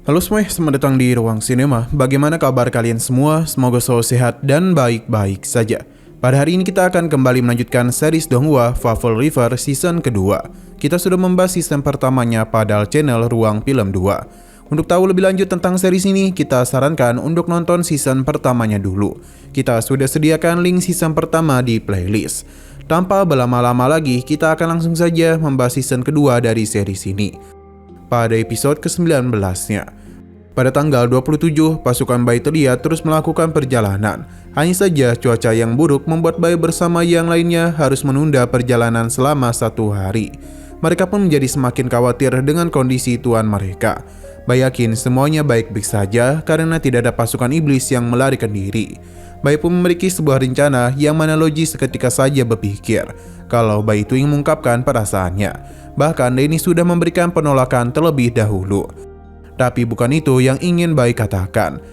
Halo semuanya, selamat datang di Ruang Sinema. Bagaimana kabar kalian semua? Semoga selalu sehat dan baik-baik saja. Pada hari ini kita akan kembali melanjutkan series Donghua Fable River season kedua. Kita sudah membahas season pertamanya pada channel Ruang Film 2. Untuk tahu lebih lanjut tentang series ini, kita sarankan untuk nonton season pertamanya dulu. Kita sudah sediakan link season pertama di playlist. Tanpa berlama-lama lagi, kita akan langsung saja membahas season kedua dari series ini. Pada episode ke-19-nya, pada tanggal 27, pasukan Bai terlihat terus melakukan perjalanan. Hanya saja cuaca yang buruk membuat Bai bersama yang lainnya harus menunda perjalanan selama 1 hari. Mereka pun menjadi semakin khawatir dengan kondisi tuan mereka. Bai yakin semuanya baik-baik saja karena tidak ada pasukan iblis yang melarikan diri. Bai pun memiliki sebuah rencana yang mana Loji seketika saja berpikir kalau Bai itu ingin mengungkapkan perasaannya. Bahkan Denny sudah memberikan penolakan terlebih dahulu. Tapi bukan itu yang ingin Bai katakan.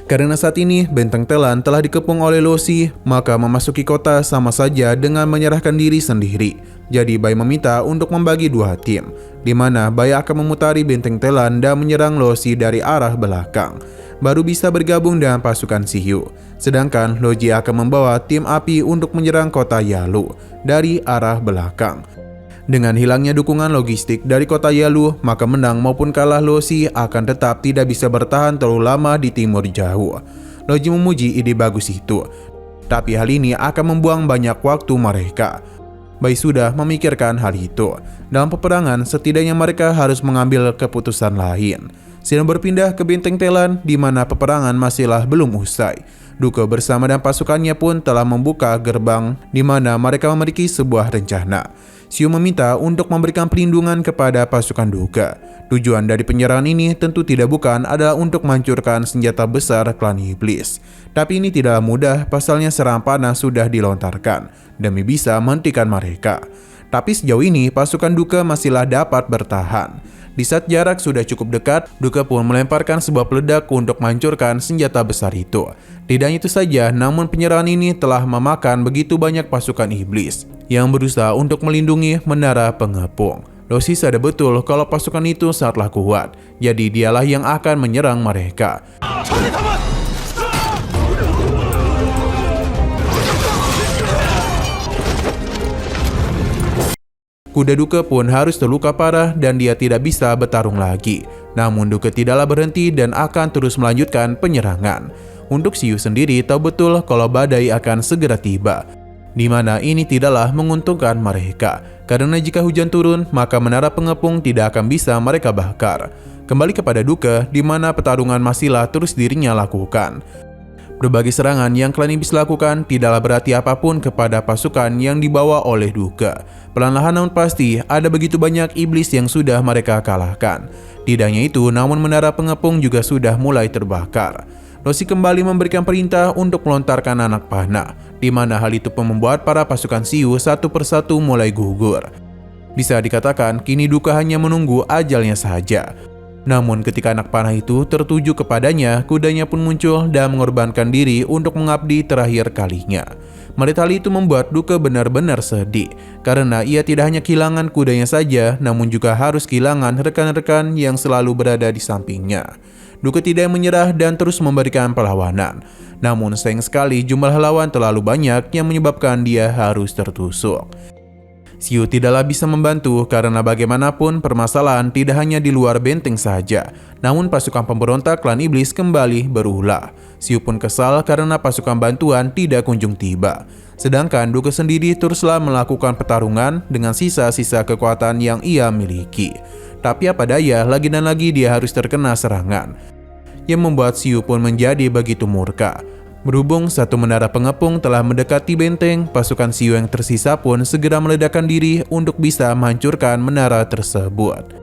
Karena saat ini Benteng Telan telah dikepung oleh Losi, maka memasuki kota sama saja dengan menyerahkan diri sendiri. Jadi Bai meminta untuk membagi 2 tim, di mana Bai akan memutari Benteng Telan dan menyerang Losi dari arah belakang, baru bisa bergabung dengan pasukan Siyu. Sedangkan Loji akan membawa tim api untuk menyerang kota Yalu dari arah belakang. Dengan hilangnya dukungan logistik dari kota Yalu, maka menang maupun kalah Losi akan tetap tidak bisa bertahan terlalu lama di timur jauh. Loji memuji ide bagus itu, tapi hal ini akan membuang banyak waktu mereka. Bai sudah memikirkan hal itu. Dalam peperangan, setidaknya mereka harus mengambil keputusan lain. Sedang berpindah ke Benteng Telan, di mana peperangan masihlah belum usai. Duke bersama dan pasukannya pun telah membuka gerbang, di mana mereka memiliki sebuah rencana. Siyu meminta untuk memberikan perlindungan kepada pasukan Duke. Tujuan dari penyerangan ini tentu tidak bukan adalah untuk menghancurkan senjata besar klan iblis. Tapi ini tidaklah mudah, pasalnya serangan panas sudah dilontarkan demi bisa menghentikan mereka. Tapi sejauh ini pasukan Duke masihlah dapat bertahan. Di saat jarak sudah cukup dekat, Duke pun melemparkan sebuah peledak untuk menghancurkan senjata besar itu. Tidak hanya itu saja, namun penyerangan ini telah memakan begitu banyak pasukan iblis yang berusaha untuk melindungi menara pengepung. Losi sadar betul kalau pasukan itu sangatlah kuat, jadi dialah yang akan menyerang mereka. Kuda Duke pun harus terluka parah dan dia tidak bisa bertarung lagi. Namun Duke tidaklah berhenti dan akan terus melanjutkan penyerangan. Untuk Siyu sendiri tahu betul kalau badai akan segera tiba, di mana ini tidaklah menguntungkan mereka. Karena jika hujan turun, maka menara pengepung tidak akan bisa mereka bakar. Kembali kepada Duke, di mana pertarungan masihlah terus dirinya lakukan. Berbagai serangan yang klan iblis lakukan tidaklah berarti apapun kepada pasukan yang dibawa oleh Duke. Perlahan namun pasti ada begitu banyak iblis yang sudah mereka kalahkan. Tidak hanya itu, namun menara pengepung juga sudah mulai terbakar. Losi kembali memberikan perintah untuk melontarkan anak panah, di mana hal itu pun membuat para pasukan Siyu satu persatu mulai gugur. Bisa dikatakan kini Duke hanya menunggu ajalnya saja. Namun ketika anak panah itu tertuju kepadanya, kudanya pun muncul dan mengorbankan diri untuk mengabdi terakhir kalinya. Melihat hal itu membuat Duke benar-benar sedih, karena ia tidak hanya kehilangan kudanya saja, namun juga harus kehilangan rekan-rekan yang selalu berada di sampingnya. Duke tidak menyerah dan terus memberikan perlawanan. Namun sayang sekali jumlah lawan terlalu banyak yang menyebabkan dia harus tertusuk. Siyu tidaklah bisa membantu karena bagaimanapun permasalahan tidak hanya di luar benteng saja, namun pasukan pemberontak klan iblis kembali berulah. Siyu pun kesal karena pasukan bantuan tidak kunjung tiba. Sedangkan Duke sendiri teruslah melakukan pertarungan dengan sisa-sisa kekuatan yang ia miliki. Tapi apa daya, lagi dan lagi dia harus terkena serangan, yang membuat Siyu pun menjadi begitu murka. Berhubung satu menara pengepung telah mendekati benteng, pasukan Siyu yang tersisa pun segera meledakkan diri untuk bisa menghancurkan menara tersebut.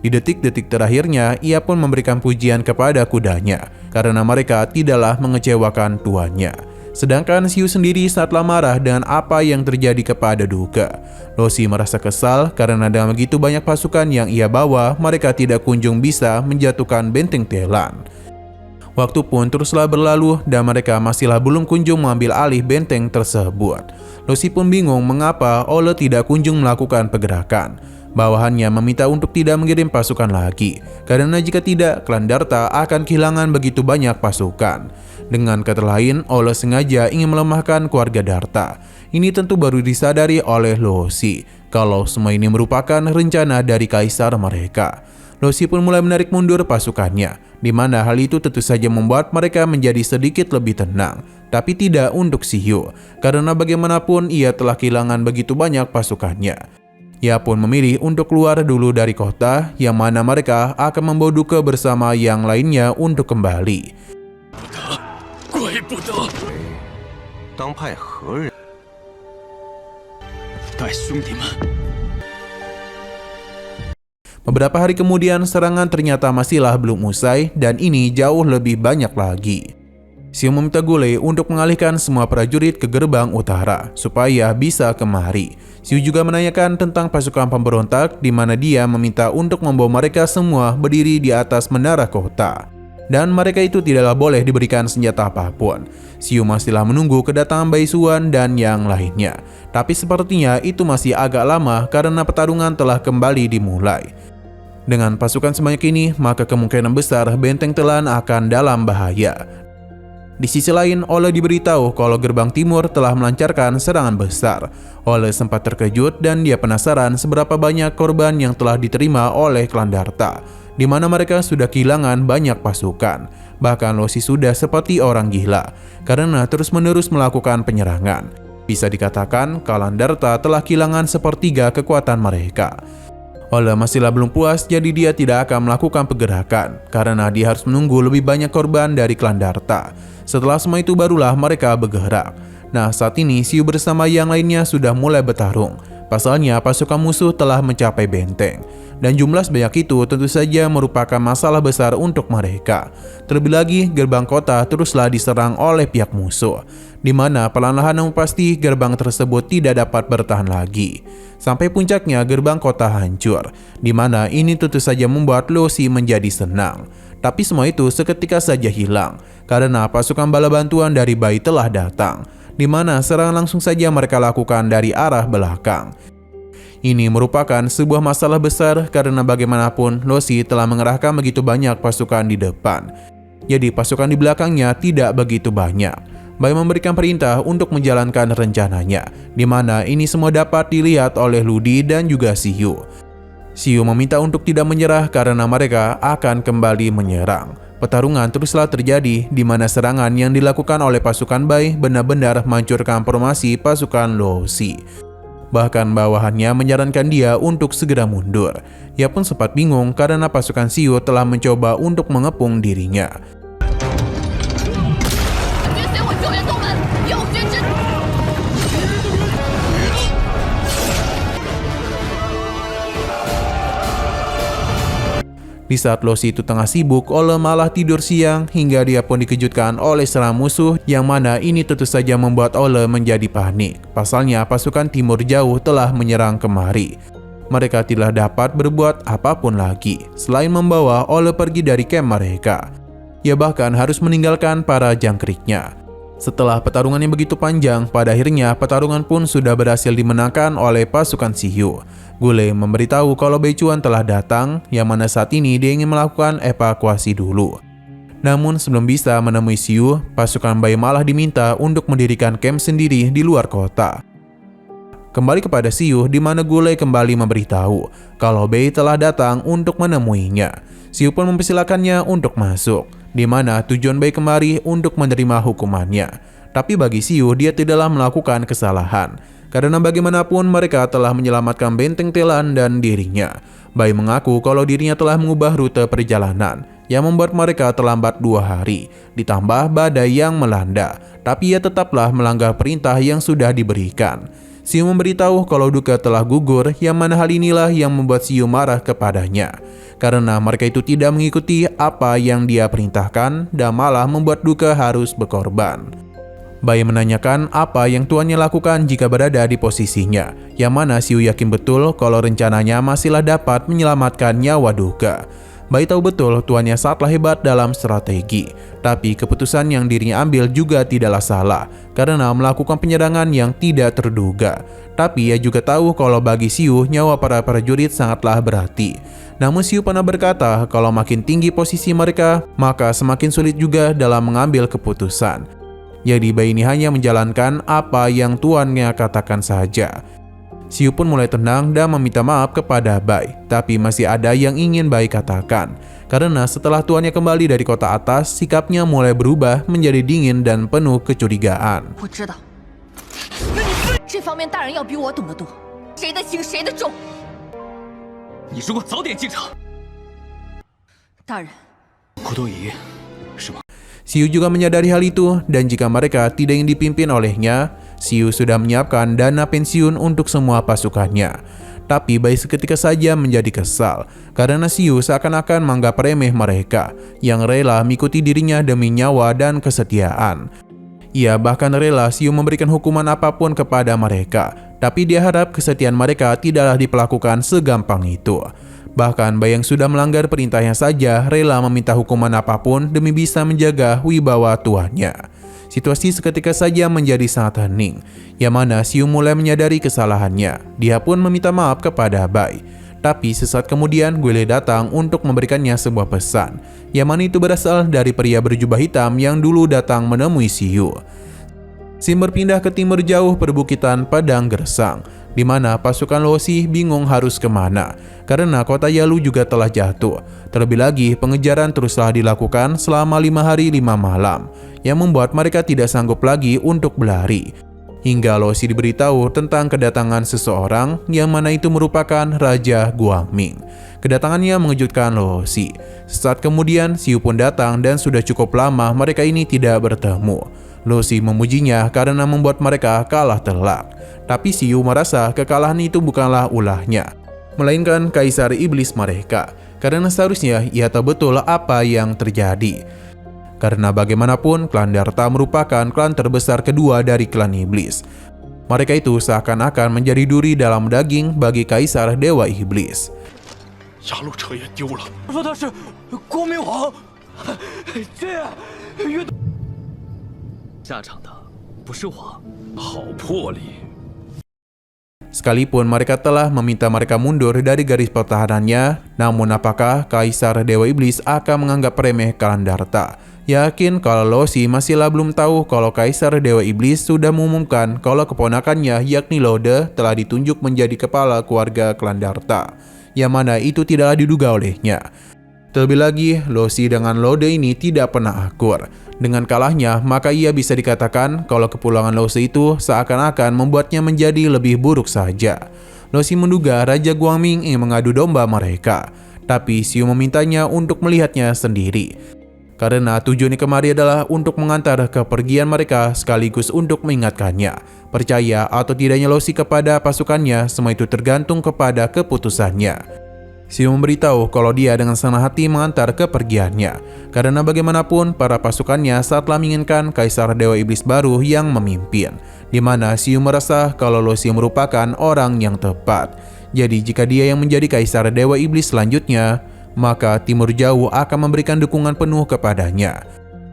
Di detik-detik terakhirnya, ia pun memberikan pujian kepada kudanya, karena mereka tidaklah mengecewakan tuannya. Sedangkan Siyu sendiri sangatlah marah dengan apa yang terjadi kepada Duke. Losi merasa kesal karena dengan begitu banyak pasukan yang ia bawa, mereka tidak kunjung bisa menjatuhkan benteng Telan. Waktu pun teruslah berlalu dan mereka masihlah belum kunjung mengambil alih benteng tersebut. Lucy pun bingung mengapa Ole tidak kunjung melakukan pergerakan. Bawahannya meminta untuk tidak mengirim pasukan lagi, karena jika tidak, klan Darta akan kehilangan begitu banyak pasukan. Dengan kata lain, Ole sengaja ingin melemahkan keluarga Darta. Ini tentu baru disadari oleh Lucy, kalau semua ini merupakan rencana dari kaisar mereka. Lucy pun mulai menarik mundur pasukannya, di mana hal itu tentu saja membuat mereka menjadi sedikit lebih tenang. Tapi tidak untuk Xiyu, karena bagaimanapun ia telah kehilangan begitu banyak pasukannya. Ia pun memilih untuk keluar dulu dari kota, yang mana mereka akan membawa duka bersama yang lainnya untuk kembali. Beberapa hari kemudian, serangan ternyata masihlah belum usai, dan ini jauh lebih banyak lagi. Xiyu meminta Gule untuk mengalihkan semua prajurit ke gerbang utara, supaya bisa kemari. Xiyu juga menanyakan tentang pasukan pemberontak, di mana dia meminta untuk membawa mereka semua berdiri di atas menara kota. Dan mereka itu tidaklah boleh diberikan senjata apapun. Xiyu masihlah menunggu kedatangan Bai Xuan dan yang lainnya. Tapi sepertinya itu masih agak lama karena pertarungan telah kembali dimulai. Dengan pasukan sebanyak ini, maka kemungkinan besar benteng Telan akan dalam bahaya. Di sisi lain, Ole diberitahu kalau gerbang timur telah melancarkan serangan besar. Ole sempat terkejut dan dia penasaran seberapa banyak korban yang telah diterima oleh klan Darta, di mana mereka sudah kehilangan banyak pasukan. Bahkan Lucy sudah seperti orang gila karena terus-menerus melakukan penyerangan. Bisa dikatakan klan Darta telah kehilangan sepertiga kekuatan mereka. Ole masihlah belum puas, jadi dia tidak akan melakukan pergerakan karena dia harus menunggu lebih banyak korban dari klan Darta. Setelah semua itu barulah mereka bergerak. Nah, saat ini Xiyu bersama yang lainnya sudah mulai bertarung. Pasalnya pasukan musuh telah mencapai benteng. Dan jumlah sebanyak itu tentu saja merupakan masalah besar untuk mereka. Terlebih lagi, gerbang kota teruslah diserang oleh pihak musuh, di mana perlahan-lahan namun pasti gerbang tersebut tidak dapat bertahan lagi. Sampai puncaknya gerbang kota hancur, di mana ini tentu saja membuat Lucy menjadi senang. Tapi semua itu seketika saja hilang, karena pasukan bala bantuan dari Bai telah datang, di mana serangan langsung saja mereka lakukan dari arah belakang. Ini merupakan sebuah masalah besar karena bagaimanapun Lucy telah mengerahkan begitu banyak pasukan di depan. Jadi pasukan di belakangnya tidak begitu banyak. Bai memberikan perintah untuk menjalankan rencananya, di mana ini semua dapat dilihat oleh Ludi dan juga Xiyu. Xiyu meminta untuk tidak menyerah karena mereka akan kembali menyerang. Pertarungan teruslah terjadi, di mana serangan yang dilakukan oleh pasukan Bai benar-benar menghancurkan formasi pasukan Lucy. Bahkan bawahannya menyarankan dia untuk segera mundur. Ia pun sempat bingung karena pasukan Xiyu telah mencoba untuk mengepung dirinya. Di saat Lucy itu tengah sibuk, Ole malah tidur siang hingga dia pun dikejutkan oleh serangan musuh, yang mana ini tentu saja membuat Ole menjadi panik. Pasalnya pasukan timur jauh telah menyerang kemari. Mereka tidak dapat berbuat apapun lagi selain membawa Ole pergi dari kamp mereka. Ia bahkan harus meninggalkan para jangkriknya. Setelah pertarungan yang begitu panjang, pada akhirnya pertarungan pun sudah berhasil dimenangkan oleh pasukan Xiyu. Gule memberitahu kalau Bai Xuan telah datang, yang mana saat ini dia ingin melakukan evakuasi dulu. Namun sebelum bisa menemui Xiyu, pasukan Bai malah diminta untuk mendirikan kamp sendiri di luar kota. Kembali kepada Xiyu, di mana Gule kembali memberitahu kalau Bai telah datang untuk menemuinya. Xiyu pun mempersilakannya untuk masuk, di mana tujuan Bai kemari untuk menerima hukumannya. Tapi bagi Xiyu, dia tidaklah melakukan kesalahan, karena bagaimanapun mereka telah menyelamatkan benteng Telan dan dirinya. Bai mengaku kalau dirinya telah mengubah rute perjalanan, yang membuat mereka terlambat 2 hari, ditambah badai yang melanda. Tapi ia tetaplah melanggar perintah yang sudah diberikan. Xiyu memberitahu kalau duka telah gugur, yang mana hal inilah yang membuat Xiyu marah kepadanya. Karena mereka itu tidak mengikuti apa yang dia perintahkan dan malah membuat duka harus berkorban. Bai menanyakan apa yang tuannya lakukan jika berada di posisinya, yang mana Xiyu yakin betul kalau rencananya masihlah dapat menyelamatkan nyawa duka. Bai tahu betul tuannya sangatlah hebat dalam strategi, tapi keputusan yang dirinya ambil juga tidaklah salah karena melakukan penyerangan yang tidak terduga. Tapi ia juga tahu kalau bagi Xiu nyawa para prajurit sangatlah berarti. Namun Xiu pernah berkata kalau makin tinggi posisi mereka, maka semakin sulit juga dalam mengambil keputusan. Jadi Bai ini hanya menjalankan apa yang tuannya katakan saja. Xiu pun mulai tenang dan meminta maaf kepada Bai, tapi masih ada yang ingin Bai katakan. Karena setelah tuannya kembali dari kota atas, sikapnya mulai berubah menjadi dingin dan penuh kecurigaan. Xiu juga menyadari hal itu, dan jika mereka tidak ingin dipimpin olehnya, Xiu sudah menyiapkan dana pensiun untuk semua pasukannya. Tapi Bai seketika saja menjadi kesal, karena Xiu seakan-akan menganggap remeh mereka, yang rela mengikuti dirinya demi nyawa dan kesetiaan. Ia bahkan rela Xiu memberikan hukuman apapun kepada mereka, tapi dia harap kesetiaan mereka tidaklah diperlakukan segampang itu. Bahkan Bai yang sudah melanggar perintahnya saja rela meminta hukuman apapun demi bisa menjaga wibawa tuannya. Situasi seketika saja menjadi sangat hening, yang mana Xiu mulai menyadari kesalahannya. Dia pun meminta maaf kepada Bai. Tapi sesaat kemudian Guile datang untuk memberikannya sebuah pesan, yang mana itu berasal dari pria berjubah hitam yang dulu datang menemui Xiu. Sim berpindah ke timur jauh perbukitan Padang Gersang, di mana pasukan Losi bingung harus kemana, karena kota Yalu juga telah jatuh. Terlebih lagi, pengejaran teruslah dilakukan selama 5 hari 5 malam, yang membuat mereka tidak sanggup lagi untuk berlari. Hingga Losi diberitahu tentang kedatangan seseorang, yang mana itu merupakan Raja Guangming. Kedatangannya mengejutkan Losi. Sesaat kemudian, Xiu pun datang dan sudah cukup lama mereka ini tidak bertemu. Losi memujinya karena membuat mereka kalah telak. Tapi Xiu merasa kekalahan itu bukanlah ulahnya, melainkan kaisar iblis mereka. Karena seharusnya ia tahu betul apa yang terjadi. Karena bagaimanapun klan Darta merupakan klan terbesar kedua dari klan iblis. Mereka itu seakan-akan menjadi duri dalam daging bagi kaisar dewa iblis. Sekalipun mereka telah meminta mereka mundur dari garis pertahanannya, namun apakah Kaisar Dewa Iblis akan menganggap remeh klan Darta? Yakin kalau Losi masihlah belum tahu kalau Kaisar Dewa Iblis sudah mengumumkan kalau keponakannya yakni Lode telah ditunjuk menjadi kepala keluarga klan Darta, yang mana itu tidaklah diduga olehnya. Terlebih lagi, Losi dengan Lode ini tidak pernah akur. Dengan kalahnya, maka ia bisa dikatakan kalau kepulangan Losi itu seakan-akan membuatnya menjadi lebih buruk saja. Losi menduga Raja Guangming ingin mengadu domba mereka, tapi Xiu memintanya untuk melihatnya sendiri. Karena tujuannya kemari adalah untuk mengantar kepergian mereka sekaligus untuk mengingatkannya. Percaya atau tidaknya Losi kepada pasukannya, semua itu tergantung kepada keputusannya. Xiu memberitahu kalau dia dengan senang hati mengantar kepergiannya, karena bagaimanapun para pasukannya saatlah menginginkan Kaisar Dewa Iblis baru yang memimpin, di mana Xiu merasa kalau Losi merupakan orang yang tepat. Jadi jika dia yang menjadi Kaisar Dewa Iblis selanjutnya, maka Timur Jauh akan memberikan dukungan penuh kepadanya.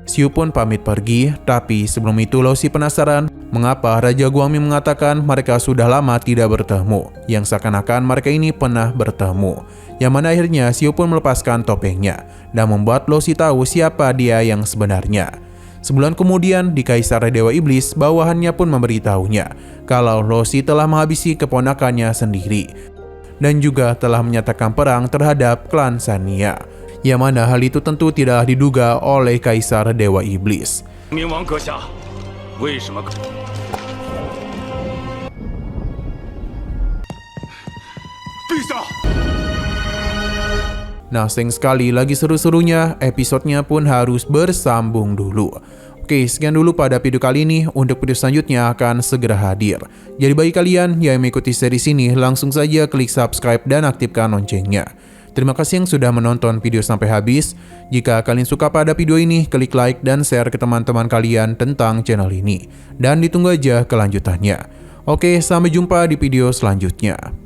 Xiu pun pamit pergi, tapi sebelum itu Losi penasaran mengapa Raja Guangming mengatakan mereka sudah lama tidak bertemu, yang seakan-akan mereka ini pernah bertemu. Yang mana akhirnya Xiu pun melepaskan topengnya dan membuat Losi tahu siapa dia yang sebenarnya. Sebulan kemudian di Kaisar Dewa Iblis, bawahannya pun memberitahunya kalau Losi telah menghabisi keponakannya sendiri dan juga telah menyatakan perang terhadap klan Sania. Yang mana hal itu tentu tidaklah diduga oleh Kaisar Dewa Iblis. Nah, sayang sekali lagi seru-serunya, episodenya pun harus bersambung dulu. Oke, sekian dulu pada video kali ini. Untuk video selanjutnya akan segera hadir. Jadi bagi kalian yang mengikuti series ini, langsung saja klik subscribe dan aktifkan loncengnya. Terima kasih yang sudah menonton video sampai habis. Jika kalian suka pada video ini, klik like dan share ke teman-teman kalian tentang channel ini. Dan ditunggu aja kelanjutannya. Oke, sampai jumpa di video selanjutnya.